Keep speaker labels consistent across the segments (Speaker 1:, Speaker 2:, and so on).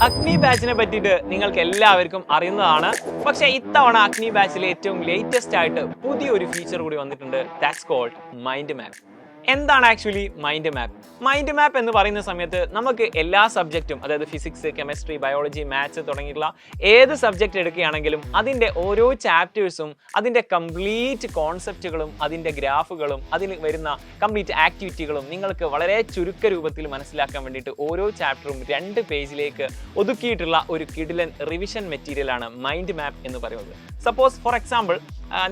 Speaker 1: അഗ്നി ബാച്ചിനെ പറ്റിയിട്ട് നിങ്ങൾക്ക് എല്ലാവർക്കും അറിയുന്നതാണ്. പക്ഷേ ഇത്തവണ അഗ്നി ബാച്ചിലെ ഏറ്റവും ലേറ്റസ്റ്റ് ആയിട്ട് പുതിയൊരു ഫീച്ചർ കൂടി വന്നിട്ടുണ്ട്. That's called mind map. എന്താണ് actually mind map? Mind map എന്ന് പറയുന്ന സമയത്ത് നമുക്ക് എല്ലാ സബ്ജക്റ്റും, അതായത് ഫിസിക്സ്, കെമിസ്ട്രി, ബയോളജി, മാത്സ് തുടങ്ങിയിട്ടുള്ള ഏത് സബ്ജക്റ്റ് എടുക്കുകയാണെങ്കിലും അതിൻ്റെ ഓരോ ചാപ്റ്റേഴ്സും അതിൻ്റെ കംപ്ലീറ്റ് കോൺസെപ്റ്റുകളും അതിൻ്റെ ഗ്രാഫുകളും അതിൽ വരുന്ന കംപ്ലീറ്റ് ആക്ടിവിറ്റികളും നിങ്ങൾക്ക് വളരെ ചുരുക്ക രൂപത്തിൽ മനസ്സിലാക്കാൻ വേണ്ടിയിട്ട് ഓരോ ചാപ്റ്ററും 2 പേജിലേക്ക് ഒതുക്കിയിട്ടുള്ള ഒരു കിടിലൻ റിവിഷൻ മെറ്റീരിയലാണ് മൈൻഡ് മാപ്പ് എന്ന് പറയുന്നത്. സപ്പോസ് ഫോർ എക്സാമ്പിൾ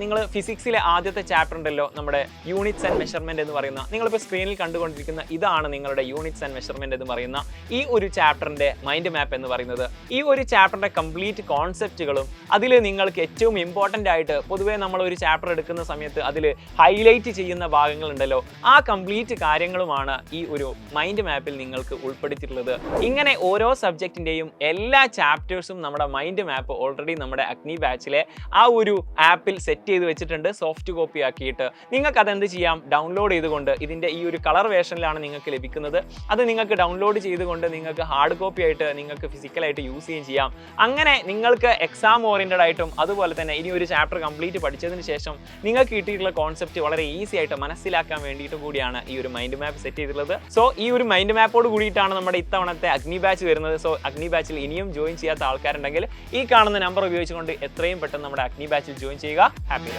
Speaker 1: നിങ്ങൾ ഫിസിക്സിലെ ആദ്യത്തെ ചാപ്റ്റർ ഉണ്ടല്ലോ, നമ്മുടെ യൂണിറ്റ്സ് ആൻഡ് മെഷർമെന്റ് എന്ന് പറയുന്ന, നിങ്ങളിപ്പോൾ സ്ക്രീനിൽ കണ്ടുകൊണ്ടിരിക്കുന്ന ഇതാണ് നിങ്ങളുടെ യൂണിറ്റ്സ് ആൻഡ് മെഷർമെന്റ് എന്ന് പറയുന്ന ഈ ഒരു ചാപ്റ്ററിന്റെ മൈൻഡ് മാപ്പ് എന്ന് പറയുന്നത്. ഈ ഒരു ചാപ്റ്ററിന്റെ കംപ്ലീറ്റ് കോൺസെപ്റ്റുകളും അതിൽ നിങ്ങൾക്ക് ഏറ്റവും ഇമ്പോർട്ടൻ്റ് ആയിട്ട് പൊതുവേ നമ്മൾ ഒരു ചാപ്റ്റർ എടുക്കുന്ന സമയത്ത് അതിൽ ഹൈലൈറ്റ് ചെയ്യുന്ന ഭാഗങ്ങളുണ്ടല്ലോ, ആ കംപ്ലീറ്റ് കാര്യങ്ങളുമാണ് ഈ ഒരു മൈൻഡ് മാപ്പിൽ നിങ്ങൾക്ക് ഉൾപ്പെടുത്തിയിട്ടുള്ളത്. ഇങ്ങനെ ഓരോ സബ്ജക്റ്റിന്റെയും എല്ലാ ചാപ്റ്റേഴ്സും നമ്മുടെ മൈൻഡ് മാപ്പ് ഓൾറെഡി നമ്മുടെ അഗ്നി ബാച്ചിലെ ആ ഒരു ആപ്പിൽ സെറ്റ് ചെയ്ത് വെച്ചിട്ടുണ്ട്, സോഫ്റ്റ് കോപ്പി ആക്കിയിട്ട്. നിങ്ങൾക്ക് അതെന്ത് ചെയ്യാം, ഡൗൺലോഡ് ചെയ്തുകൊണ്ട്, ഇതിൻ്റെ ഈ ഒരു കളർ വേർഷനിലാണ് നിങ്ങൾക്ക് ലഭിക്കുന്നത്, അത് നിങ്ങൾക്ക് ഡൗൺലോഡ് ചെയ്തുകൊണ്ട് നിങ്ങൾക്ക് ഹാർഡ് കോപ്പി ആയിട്ട് നിങ്ങൾക്ക് ഫിസിക്കലായിട്ട് യൂസ് ചെയ്യുകയും ചെയ്യാം. അങ്ങനെ നിങ്ങൾക്ക് എക്സാം ഓറിയൻറ്റഡ് ആയിട്ടും അതുപോലെ തന്നെ ഇനി ഒരു ചാപ്റ്റർ കംപ്ലീറ്റ് പഠിച്ചതിന് ശേഷം നിങ്ങൾക്ക് കിട്ടിയിട്ടുള്ള കോൺസെപ്റ്റ് വളരെ ഈസി ആയിട്ട് മനസ്സിലാക്കാൻ വേണ്ടിയിട്ട് കൂടിയാണ് ഈ ഒരു മൈൻഡ് മാപ്പ് സെറ്റ് ചെയ്തിട്ടുള്ളത്. സോ ഈ ഒരു മൈൻഡ് മാപ്പോട് കൂടിയിട്ടാണ് നമ്മുടെ ഇത്തവണത്തെ അഗ്നി ബാച്ച് വരുന്നത്. സോ അഗ്നി ബാച്ചിൽ ഇനിയും ജോയിൻ ചെയ്യാത്ത ആൾക്കാരുണ്ടെങ്കിൽ ഈ കാണുന്ന നമ്പർ ഉപയോഗിച്ചുകൊണ്ട് എത്രയും പെട്ടെന്ന് നമ്മുടെ അഗ്നി ബാച്ചിൽ ജോയിൻ ചെയ്യുക. ഹാപ്പി